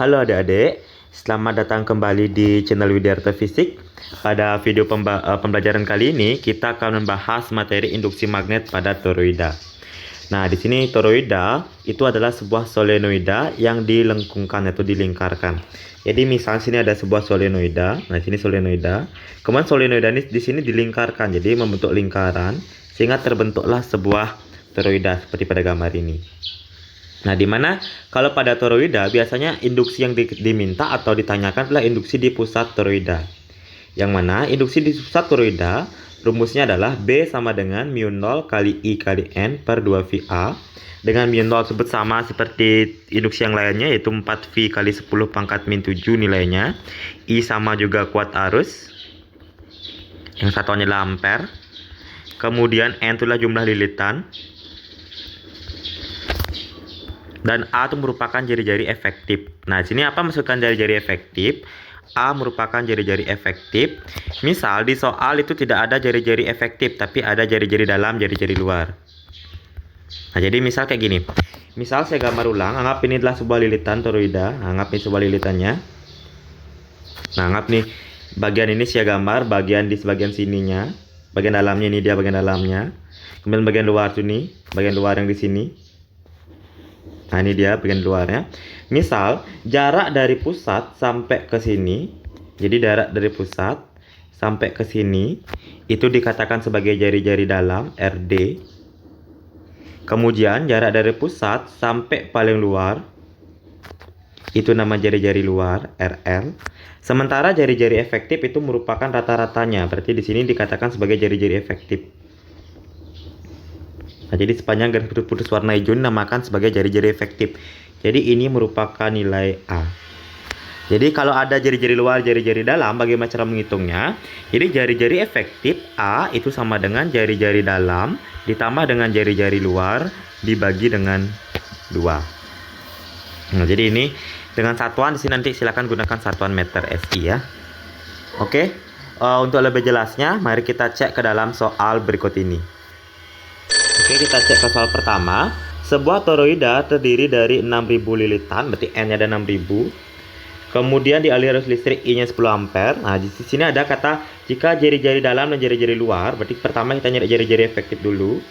Halo adik-adik, selamat datang kembali di channel Widyarto Fisik. Pada video pembelajaran kali ini, kita akan membahas materi induksi magnet pada toroida. Nah, di sini toroida itu adalah sebuah solenoida yang dilengkungkan atau dilingkarkan. Jadi misal sini ada sebuah solenoida, nah sini solenoida. Kemudian solenoida ini di sini dilingkarkan, jadi membentuk lingkaran sehingga terbentuklah sebuah toroida seperti pada gambar ini. Nah, dimana kalau pada toroida biasanya induksi yang diminta atau ditanyakan adalah induksi di pusat toroida. Yang mana induksi di pusat toroida rumusnya adalah B sama dengan mu0 kali I kali N per 2VA. Dengan mu0 tersebut sama seperti induksi yang lainnya, yaitu 4V kali 10 pangkat min 7 nilainya. I sama juga kuat arus, yang satuannya adalah ampere. Kemudian N itulah jumlah lilitan. Dan A itu merupakan jari-jari efektif. Nah, sini apa masukkan jari-jari efektif? A merupakan jari-jari efektif. Misal di soal itu tidak ada jari-jari efektif, tapi ada jari-jari dalam, jari-jari luar. Nah, jadi misal kayak gini. Misal saya gambar ulang, anggap ini adalah sebuah lilitan toroida. Anggap ini sebuah lilitannya. Nah, anggap nih bagian ini saya gambar, bagian di sebagian sininya, bagian dalamnya ini dia bagian dalamnya. Kemudian bagian luar tuh nih, bagian luar yang di sini. Nah, ini dia bagian luarnya. Misal jarak dari pusat sampai ke sini, jadi jarak dari pusat sampai ke sini itu dikatakan sebagai jari-jari dalam RD. Kemudian jarak dari pusat sampai paling luar itu nama jari-jari luar RL. Sementara jari-jari efektif itu merupakan rata-ratanya, berarti di sini dikatakan sebagai jari-jari efektif. Nah, jadi sepanjang garis putus-putus warna hijau dinamakan sebagai jari-jari efektif. Jadi ini merupakan nilai A. Jadi kalau ada jari-jari luar, jari-jari dalam, bagaimana cara menghitungnya? Jadi jari-jari efektif A itu sama dengan jari-jari dalam ditambah dengan jari-jari luar dibagi dengan 2. Nah, jadi ini dengan satuan di sini nanti silakan gunakan satuan meter SI ya. Oke. Untuk lebih jelasnya, mari kita cek ke dalam soal berikut ini. Oke, kita cek ke soal pertama. Sebuah toroida terdiri dari 6000 lilitan, berarti N-nya ada 6000. Kemudian dialiri arus listrik I-nya 10 ampere. Nah, di sini ada kata jika jari-jari dalam dan jari-jari luar. Berarti pertama kita nyari jari-jari efektif dulu.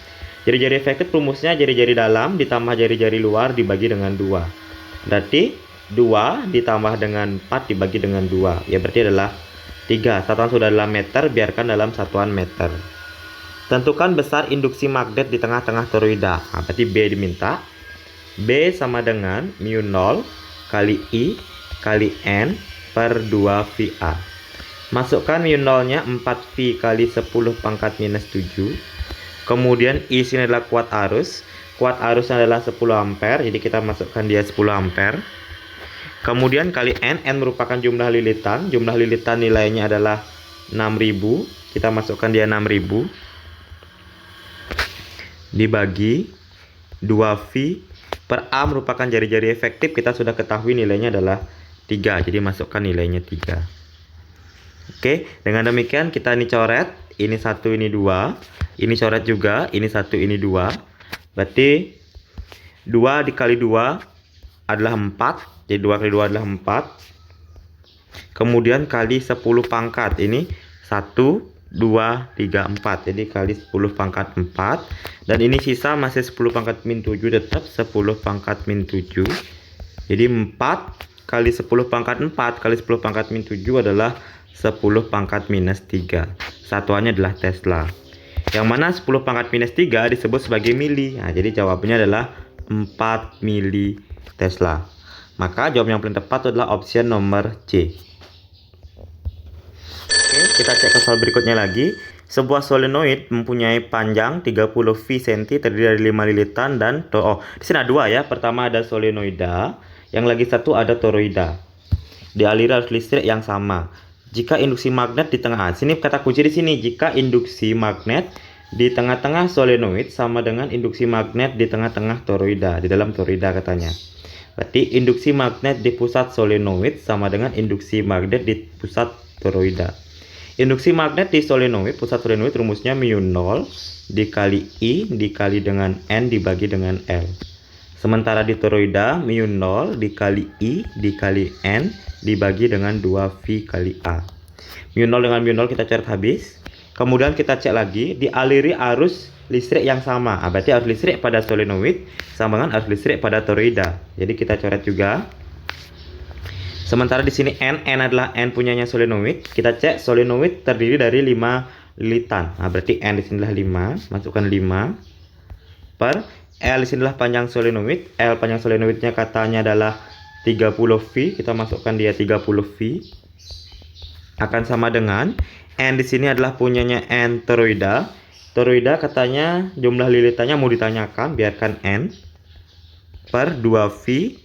Jari-jari efektif rumusnya jari-jari dalam ditambah jari-jari luar dibagi dengan 2. Berarti 2 ditambah dengan 4 dibagi dengan 2. Ya, berarti adalah 3. Satuan sudah dalam meter, biarkan dalam satuan meter. Tentukan besar induksi magnet di tengah-tengah toroida. Nah, berarti B diminta. B sama dengan mu0 kali I kali N per 2VA. Masukkan mu0-nya 4V kali 10 pangkat minus 7. Kemudian I sini adalah kuat arus. Kuat arusnya adalah 10 ampere. Jadi kita masukkan dia 10 ampere. Kemudian kali N. N merupakan jumlah lilitan. Jumlah lilitan nilainya adalah 6000. Kita masukkan dia 6000. Dibagi 2V per A merupakan jari-jari efektif, kita sudah ketahui nilainya adalah 3, jadi masukkan nilainya 3. Oke, dengan demikian kita ini coret, ini 1, ini 2, ini coret juga, ini 1, ini 2. Berarti 2 dikali 2 adalah 4, jadi 2 kali 2 adalah 4. Kemudian kali 10 pangkat, ini 1, 2, 3, 4. Jadi kali 10 pangkat 4. Dan ini sisa masih 10 pangkat min 7, tetap 10 pangkat min 7. Jadi 4 kali 10 pangkat 4 kali 10 pangkat min 7 adalah 10 pangkat minus 3. Satuannya adalah Tesla. Yang mana 10 pangkat minus 3 disebut sebagai mili. Nah, jadi jawabannya adalah 4 mili Tesla. Maka jawab yang paling tepat adalah opsi nomor C. Oke, kita cek ke soal berikutnya lagi. Sebuah solenoid mempunyai panjang 30 V cm terdiri dari 5 lilitan dan di sini ada 2 ya. Pertama ada solenoida, yang lagi satu ada toroida. Dialiri arus listrik yang sama. Jika induksi magnet di tengah, sini kata kunci di sini, jika induksi magnet di tengah-tengah solenoid sama dengan induksi magnet di tengah-tengah toroida, di dalam toroida katanya. Berarti induksi magnet di pusat solenoid sama dengan induksi magnet di pusat toroida. Induksi magnet di solenoid, pusat solenoid rumusnya mu0 dikali I dikali dengan N dibagi dengan L. Sementara di toroida, mu 0 dikali I dikali N dibagi dengan 2V kali A. Mu 0 dengan mu 0 kita coret habis. Kemudian kita cek lagi, dialiri arus listrik yang sama. Berarti arus listrik pada solenoid sama dengan arus listrik pada toroida. Jadi kita coret juga. Sementara di sini N adalah N punyanya solenoid. Kita cek solenoid terdiri dari 5 lilitan. Berarti N di sini adalah 5, masukkan 5 per L di sini adalah panjang solenoid. L panjang solenoidnya katanya adalah 30V. Kita masukkan dia 30V. Akan sama dengan N di sini adalah punyanya N toroida. Toroida katanya jumlah lilitannya mau ditanyakan, biarkan N per 2V.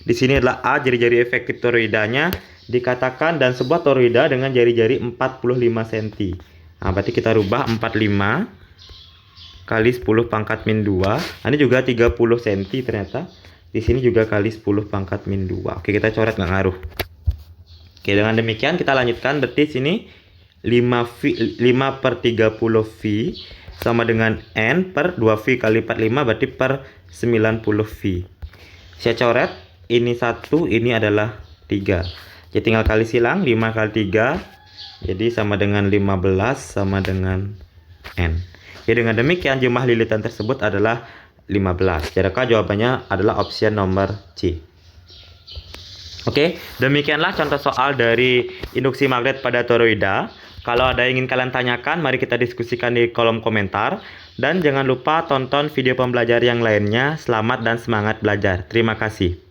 Di sini adalah A, jari-jari efektif toroidanya dikatakan, dan sebuah toroida dengan jari-jari 45 cm. Berarti kita rubah 45 kali 10 pangkat min 2. Ini juga 30 cm ternyata. Di sini juga kali 10 pangkat min 2. Oke, kita coret, nggak ngaruh. Oke, dengan demikian kita lanjutkan. Berarti sini 5 per 30V sama dengan N per 2V kali 45, berarti per 90V. Saya coret, ini 1, ini adalah 3. Jadi tinggal kali silang, 5 kali 3 jadi sama dengan 15 sama dengan N. Jadi dengan demikian jumlah lilitan tersebut adalah 15. Jadi jawabannya adalah opsi nomor C. Oke, demikianlah contoh soal dari induksi magnet pada toroida. Kalau ada yang ingin kalian tanyakan, mari kita diskusikan di kolom komentar. Dan jangan lupa tonton video pembelajar yang lainnya. Selamat dan semangat belajar. Terima kasih.